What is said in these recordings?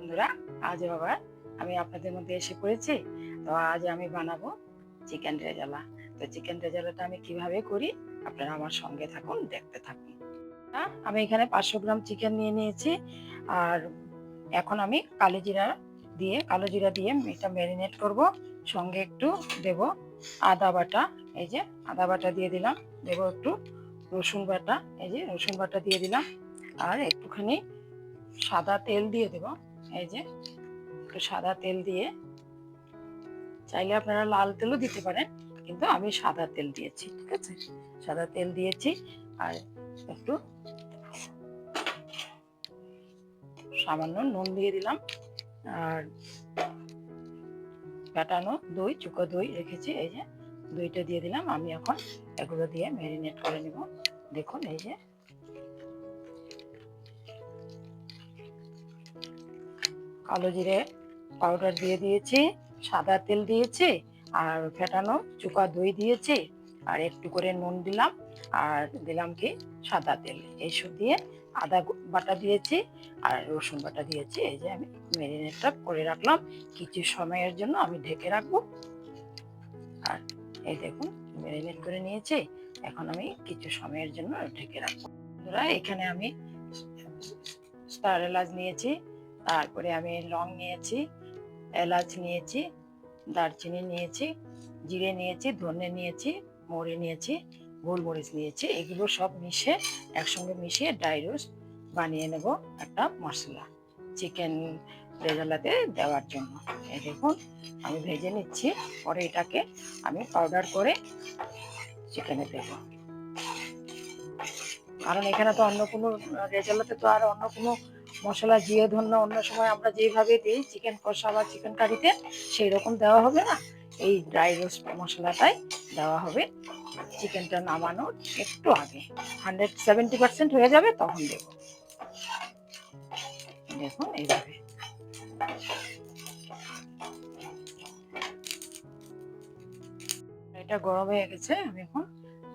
বন্ধুরা, আজ আবার আমি আপনাদের মধ্যে এসে পড়েছি। তো আজ আমি বানাবো চিকেন রেজালা। তো চিকেন রেজালাটা আমি কিভাবে করি আপনারা আমার সঙ্গে থাকুন, দেখতে থাকুন। আমি এখানে 500 গ্রাম চিকেন নিয়ে নিয়েছি। আর এখন আমি কালো জিরা দিয়ে এটা ম্যারিনেট করব। সঙ্গে একটু দেব আদা বাটা। এই যে আদা বাটা দিয়ে দিলাম। দেব একটু রসুন বাটা। এই যে রসুন বাটা দিয়ে দিলাম। আর একটুখানি সাদা তেল দিয়ে দেব। এই যে একটু সাদা তেল দিয়ে, চাইলে আপনারা লাল তেলও দিতে পারেন, কিন্তু আমি সাদা তেল দিয়েছি। ঠিক আছে, সাদা তেল দিয়েছি। আর একটু সামান্য নুন দিয়ে দিলাম। আর কাটানো দই, চুকো দই রেখেছি, এই যে দইটা দিয়ে দিলাম। আমি এখন এগুলো দিয়ে ম্যারিনেট করে নেব। দেখুন, এই যে কালো জিরে পাউডার দিয়ে দিয়েছি, সাদা তেল দিয়েছি, আর ফেটানো চুকা দই দিয়েছি, আর একটু করে নুন দিলাম, আর দিলাম কি সাদা তেল। এইসব দিয়ে আদা বাটা দিয়েছি, আর রসুন বাটা দিয়েছি। এই যে আমি ম্যারিনেটটা করে রাখলাম কিছু সময়ের জন্য, আমি ঢেকে রাখবো। আর এই দেখুন, ম্যারিনেট করে নিয়েছি। এখন আমি কিছু সময়ের জন্য ঢেকে রাখবো। বন্ধুরা, এখানে আমি স্টার এলাচ নিয়েছি, তারপরে আমি লং নিয়েছি, এলাচ নিয়েছি, দারচিনি নিয়েছি, জিরে নিয়েছি, ধনে নিয়েছি, মৌরি নিয়েছি, গোলমরিচ নিয়েছি। এগুলো সব একসঙ্গে মিশিয়ে ড্রাই রোস্ট বানিয়ে নেব একটা মশলা চিকেন রেজালাতে দেওয়ার জন্য। এই দেখুন, আমি ভেজে নিচ্ছি, পরে এটাকে আমি পাউডার করে চিকেনে দেব। কারণ এখানে তো অন্য কোনো রেজালাতে তো আর অন্য কোনো মশলা, জিরে ধন্য অন্য সময় আমরা যেভাবে দিই চিকেন কষা বা চিকেন কারিতে, সেই রকম দেওয়া হবে না। এই ড্রাই রোস্ট মশলাটাই দেওয়া হবে চিকেনটা নামানোর একটু আগে। 170% হয়ে যাবে তখন দেব। দেখুন এইভাবে। এটা গরম হয়ে গেছে, আমি এখন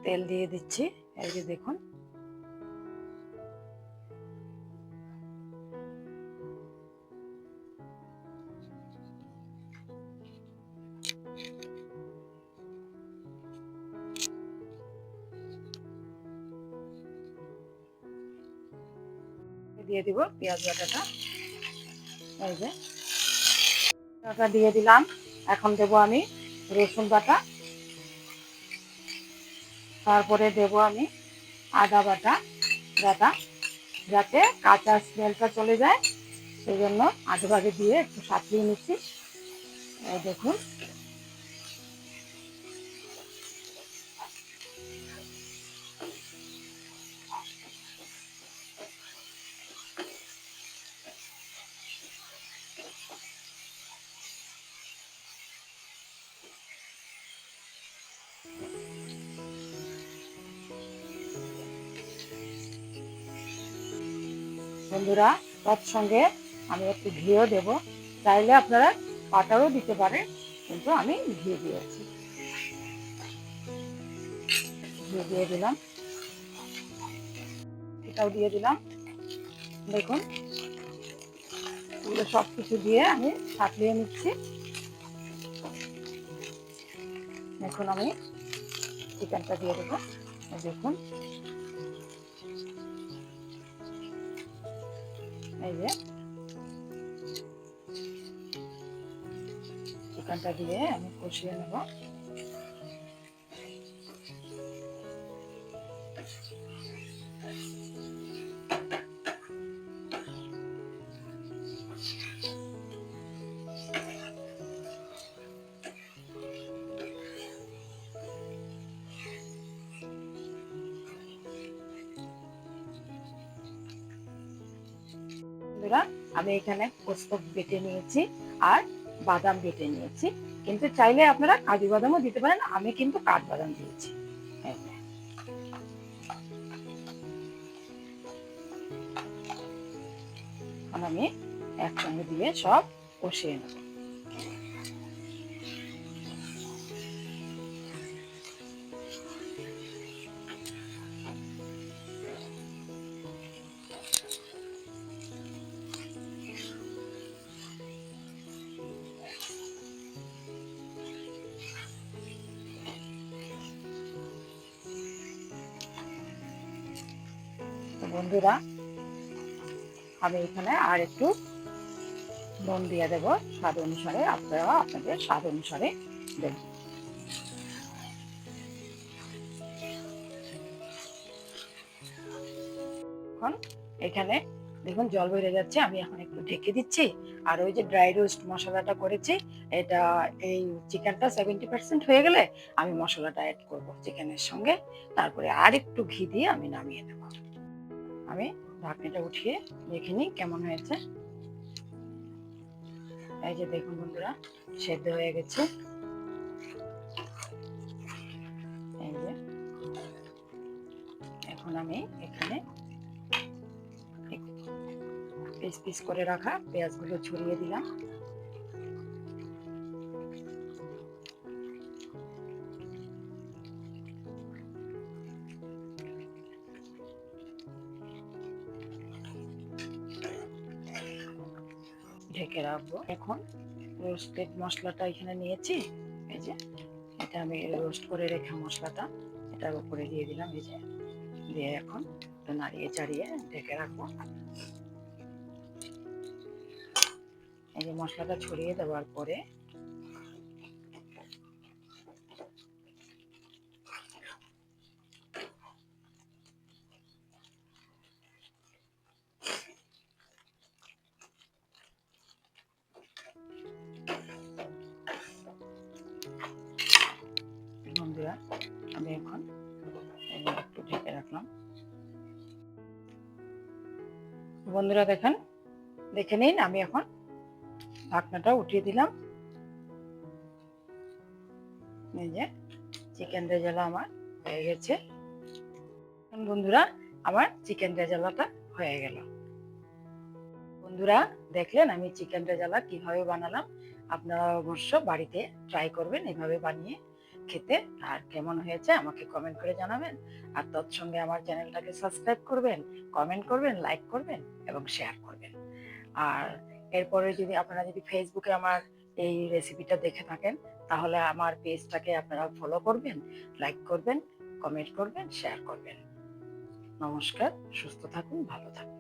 তেল দিয়ে দিচ্ছি। এই যে দেখুন, দিয়ে দিব পেঁয়াজ বাটাটা। এই যে বাটা দিয়ে দিলাম। এখন দেব আমি রসুন বাটা, তারপরে দেব আমি আদা বাটা, যাতে কাঁচা স্মেলটা চলে যায়, সেই জন্য আধা ভাগে দিয়ে একটু সাঁতলিয়ে নিচ্ছি। এই দেখুন, বন্ধুরা, তৎসঙ্গে আমি একটু ঘিও দেব। চাইলে আপনারা বাটারও দিতে পারেন, কিন্তু আমি ঘি দিয়েছি। ঘি দিয়ে দিলাম, এটাও দিয়ে দিলাম। দেখুন, এগুলো সব কিছু দিয়ে আমি সাঁতলিয়ে নিচ্ছি। এখন আমি চিকেনটা দিয়ে দেবো। দেখুন, এই যে চিকেনটা দিয়ে আমি কষিয়ে নেব। বন্ধুরা, আমি এখানে পোস্ত বেটে নিয়েছি আর বাদাম বেটে নিয়েছি, কিন্তু চাইলে আপনারা কাজু বাদামও দিতে পারেন। আমি কিন্তু কাঠবাদাম দিয়েছি। আমি একসঙ্গে দিয়ে সব কষিয়ে নেব। বন্ধুরা, আমি এখানে আর একটু নুন দিয়ে দেবো স্বাদ অনুসারে, আপনারা আপনাদের স্বাদ অনুসারে দেবেন। এখন এখানে দেখুন জল বেড়ে যাচ্ছে, আমি এখন একটু ঢেকে দিচ্ছি। আর ওই যে ড্রাই রোস্ট মশলাটা করেছি, এটা এই চিকেনটা 70% হয়ে গেলে আমি মশলাটা অ্যাড করব চিকেনের সঙ্গে, তারপরে আর একটু ঘি দিয়ে আমি নামিয়ে দেব। আমি ঢাকনিটা উঠিয়ে দেখে নিই কেমন হয়েছে। এই যে দেখুন বন্ধুরা, সেদ্ধ হয়ে গেছে। এই যে এখন আমি এখানে পিস পিস করে রাখা পেঁয়াজগুলো ছড়িয়ে দিলাম। ঢেকে রাখবো। এখন রোস্টেড মশলাটা এখানে নিয়েছি, এই যে এটা আমি রোস্ট করে রেখে মশলাটা এটার উপরে দিয়ে দিলাম। এই যে দিয়ে এখন নাড়িয়ে চাড়িয়ে ঢেকে রাখবো। এই যে মশলাটা ছড়িয়ে দেওয়ার পরে বন্ধুরা, আমি এখন একটু ঢেকে রাখলাম। বন্ধুরা দেখেন, দেখে নিন, আমি এখন ঢাকনাটা উঠিয়ে দিলাম। এই যে চিকেন রেজালা আমার হয়ে গেছে। বন্ধুরা, আমার চিকেন রেজালাটা হয়ে গেল। বন্ধুরা দেখলেন আমি চিকেন রেজালা কিভাবে বানালাম। আপনারা অবশ্য বাড়িতে ট্রাই করবেন এভাবে বানিয়ে খেতে, আর কেমন হয়েছে আমাকে কমেন্ট করে জানাবেন। আর তৎসঙ্গে আমার চ্যানেলটাকে সাবস্ক্রাইব করবেন, কমেন্ট করবেন, লাইক করবেন এবং শেয়ার করবেন। আর এরপরে যদি আপনারা ফেসবুকে আমার এই রেসিপিটা দেখে থাকেন, তাহলে আমার পেজটাকে আপনারা ফলো করবেন, লাইক করবেন, কমেন্ট করবেন, শেয়ার করবেন। নমস্কার, সুস্থ থাকুন, ভালো থাকুন।